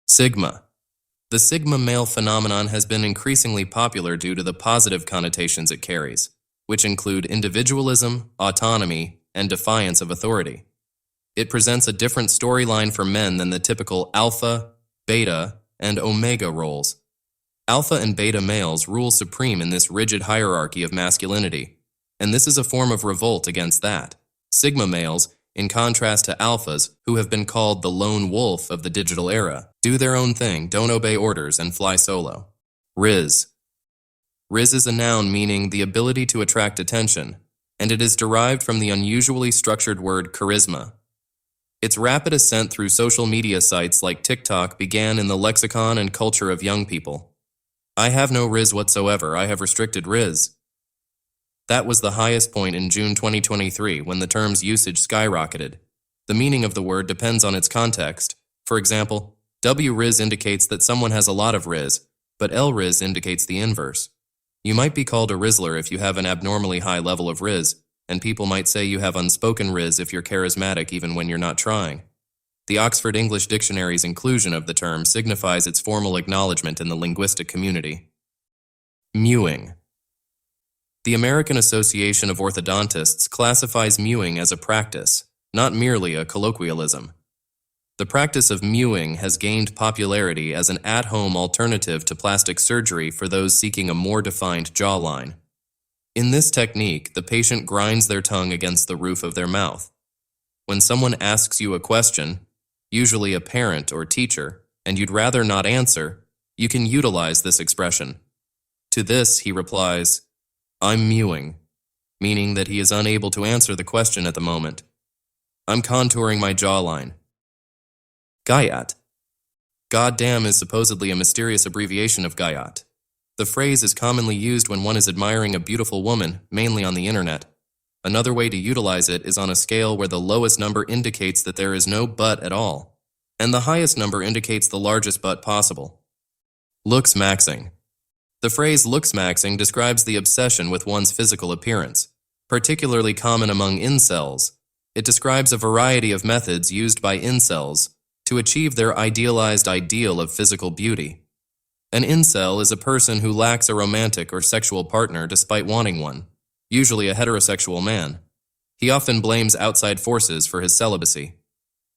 Sigma. The Sigma male phenomenon has been increasingly popular due to the positive connotations it carries, which include individualism, autonomy, and defiance of authority. It presents a different storyline for men than the typical alpha, beta, and omega roles. Alpha and beta males rule supreme in this rigid hierarchy of masculinity, and this is a form of revolt against that. Sigma males, in contrast to alphas, who have been called the lone wolf of the digital era, do their own thing, don't obey orders, and fly solo. Rizz. Rizz is a noun meaning the ability to attract attention, and it is derived from the unusually structured word charisma. Its rapid ascent through social media sites like TikTok began in the lexicon and culture of young people. I have no Rizz whatsoever, I have restricted Rizz. That was the highest point in June 2023 when the term's usage skyrocketed. The meaning of the word depends on its context. For example, W-Rizz indicates that someone has a lot of Rizz, but L-Rizz indicates the inverse. You might be called a Rizzler if you have an abnormally high level of Rizz, and people might say you have unspoken Rizz if you're charismatic even when you're not trying. The Oxford English Dictionary's inclusion of the term signifies its formal acknowledgement in the linguistic community. Mewing. The American Association of Orthodontists classifies mewing as a practice, not merely a colloquialism. The practice of mewing has gained popularity as an at-home alternative to plastic surgery for those seeking a more defined jawline. In this technique, the patient grinds their tongue against the roof of their mouth. When someone asks you a question, usually a parent or teacher, and you'd rather not answer, you can utilize this expression. To this, he replies, "I'm mewing," meaning that he is unable to answer the question at the moment. "I'm contouring my jawline." Gyyat. Goddamn is supposedly a mysterious abbreviation of Gyyat. The phrase is commonly used when one is admiring a beautiful woman, mainly on the internet. Another way to utilize it is on a scale where the lowest number indicates that there is no butt at all, and the highest number indicates the largest butt possible. Looksmaxxing. The phrase looksmaxxing describes the obsession with one's physical appearance, particularly common among incels. It describes a variety of methods used by incels to achieve their idealized ideal of physical beauty. An incel is a person who lacks a romantic or sexual partner despite wanting one, usually a heterosexual man. He often blames outside forces for his celibacy.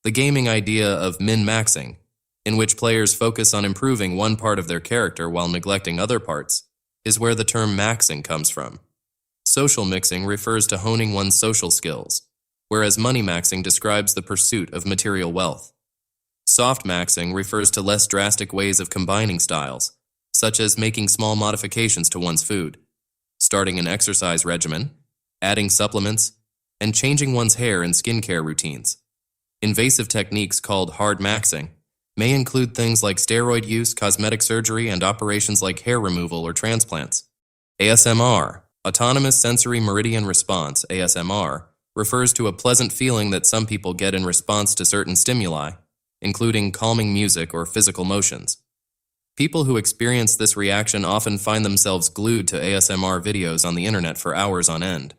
The gaming idea of min-maxing, in which players focus on improving one part of their character while neglecting other parts, is where the term maxing comes from. Social mixing refers to honing one's social skills, whereas money maxing describes the pursuit of material wealth. Soft maxing refers to less drastic ways of combining styles, such as making small modifications to one's food, starting an exercise regimen, adding supplements, and changing one's hair and skincare routines. Invasive techniques called hard maxing may include things like steroid use, cosmetic surgery, and operations like hair removal or transplants. ASMR, Autonomous Sensory Meridian Response, ASMR, refers to a pleasant feeling that some people get in response to certain stimuli, including calming music or physical motions. People who experience this reaction often find themselves glued to ASMR videos on the internet for hours on end.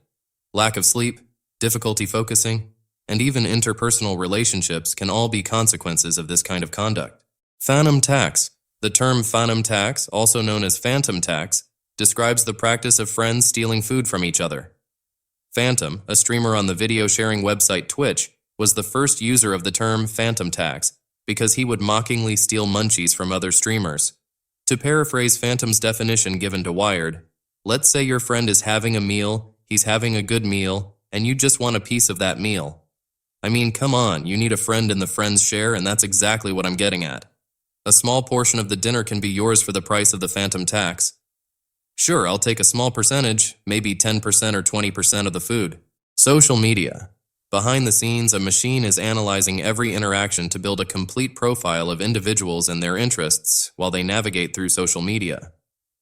Lack of sleep, difficulty focusing, and even interpersonal relationships can all be consequences of this kind of conduct. FanumTax. The term FanumTax, also known as FanumTax, describes the practice of friends stealing food from each other. Phantom, a streamer on the video sharing website Twitch, was the first user of the term FanumTax because he would mockingly steal munchies from other streamers. To paraphrase Phantom's definition given to Wired, let's say your friend is having a meal, he's having a good meal, and you just want a piece of that meal. I mean, come on, you need a friend in the friends share, and that's exactly what I'm getting at. A small portion of the dinner can be yours for the price of the FanumTax. Sure, I'll take a small percentage, maybe 10% or 20% of the food. Social media. Behind the scenes, a machine is analyzing every interaction to build a complete profile of individuals and their interests while they navigate through social media.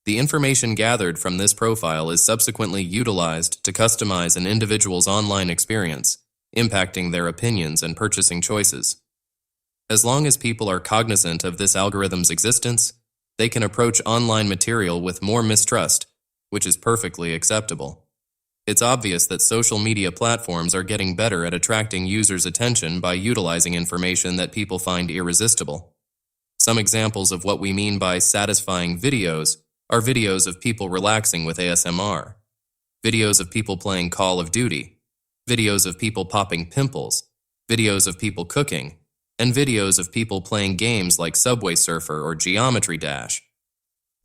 The information gathered from this profile is subsequently utilized to customize an individual's online experience, impacting their opinions and purchasing choices. As long as people are cognizant of this algorithm's existence, they can approach online material with more mistrust, which is perfectly acceptable. It's obvious that social media platforms are getting better at attracting users' attention by utilizing information that people find irresistible. Some examples of what we mean by satisfying videos are videos of people relaxing with ASMR, videos of people playing Call of Duty, videos of people popping pimples, videos of people cooking, and videos of people playing games like Subway Surfer or Geometry Dash.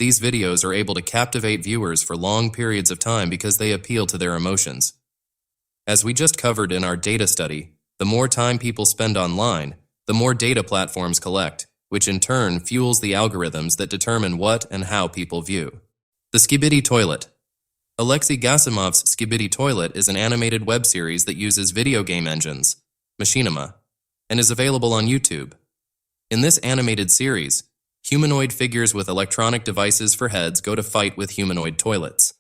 These videos are able to captivate viewers for long periods of time because they appeal to their emotions. As we just covered in our data study, the more time people spend online, the more data platforms collect, which in turn fuels the algorithms that determine what and how people view. The Skibidi Toilet. Alexei Gasimov's Skibidi Toilet is an animated web series that uses video game engines, Machinima, and is available on YouTube. In this animated series, humanoid figures with electronic devices for heads go to fight with humanoid toilets.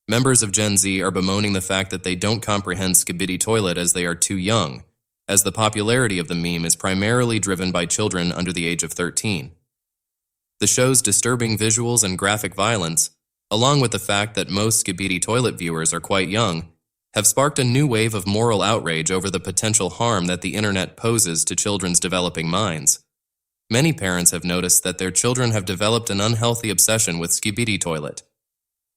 Members of Gen Z are bemoaning the fact that they don't comprehend Skibidi Toilet as they are too young, as the popularity of the meme is primarily driven by children under the age of 13. The show's disturbing visuals and graphic violence, along with the fact that most Skibidi Toilet viewers are quite young, have sparked a new wave of moral outrage over the potential harm that the internet poses to children's developing minds. Many parents have noticed that their children have developed an unhealthy obsession with Skibidi Toilet.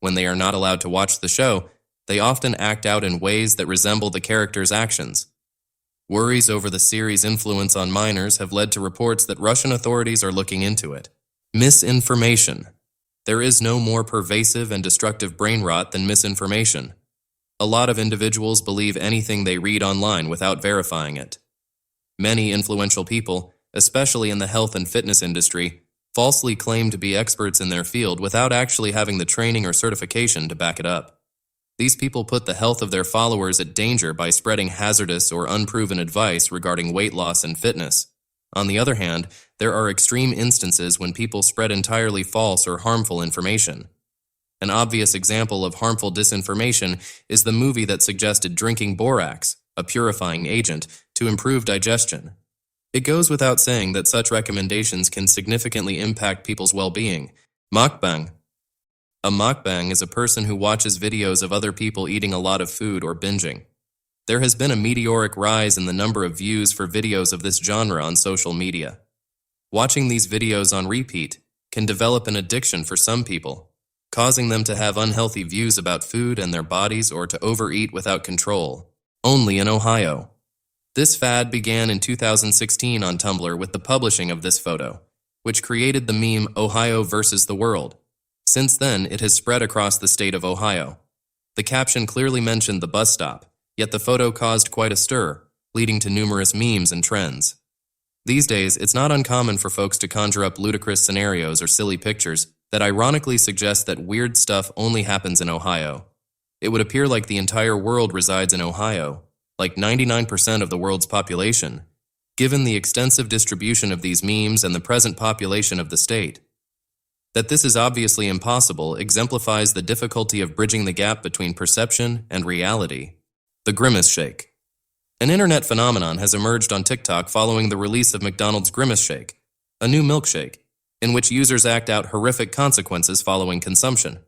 When they are not allowed to watch the show, they often act out in ways that resemble the characters' actions. Worries over the series' influence on minors have led to reports that Russian authorities are looking into it. Misinformation. There is no more pervasive and destructive brain rot than misinformation. A lot of individuals believe anything they read online without verifying it. Many influential people, especially in the health and fitness industry, falsely claim to be experts in their field without actually having the training or certification to back it up. These people put the health of their followers at danger by spreading hazardous or unproven advice regarding weight loss and fitness. On the other hand, there are extreme instances when people spread entirely false or harmful information. An obvious example of harmful disinformation is the movie that suggested drinking borax, a purifying agent, to improve digestion. It goes without saying that such recommendations can significantly impact people's well-being. Mukbang. A mukbang is a person who watches videos of other people eating a lot of food or binging. There has been a meteoric rise in the number of views for videos of this genre on social media. Watching these videos on repeat can develop an addiction for some people, causing them to have unhealthy views about food and their bodies or to overeat without control. Only in Ohio. This fad began in 2016 on Tumblr with the publishing of this photo, which created the meme Ohio versus the world. Since then, it has spread across the state of Ohio. The caption clearly mentioned the bus stop, yet the photo caused quite a stir, leading to numerous memes and trends. These days, it's not uncommon for folks to conjure up ludicrous scenarios or silly pictures that ironically suggest that weird stuff only happens in Ohio. It would appear like the entire world resides in Ohio, like 99% of the world's population, given the extensive distribution of these memes and the present population of the state. That this is obviously impossible exemplifies the difficulty of bridging the gap between perception and reality. The Grimace Shake. An internet phenomenon has emerged on TikTok following the release of McDonald's Grimace Shake, a new milkshake, in which users act out horrific consequences following consumption.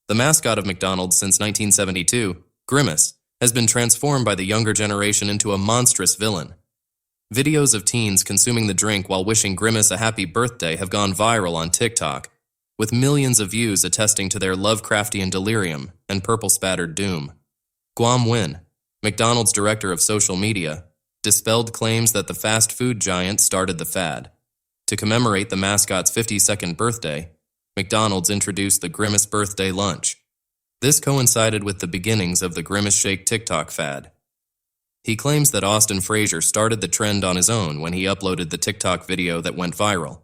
The mascot of McDonald's since 1972, Grimace, has been transformed by the younger generation into a monstrous villain. Videos of teens consuming the drink while wishing Grimace a happy birthday have gone viral on TikTok, with millions of views attesting to their Lovecraftian delirium and purple-spattered doom. Guam Nguyen, McDonald's director of social media, dispelled claims that the fast food giant started the fad. To commemorate the mascot's 52nd birthday, McDonald's introduced the Grimace Birthday Lunch. This coincided with the beginnings of the Grimace Shake TikTok fad. He claims that Austin Frazier started the trend on his own when he uploaded the TikTok video that went viral.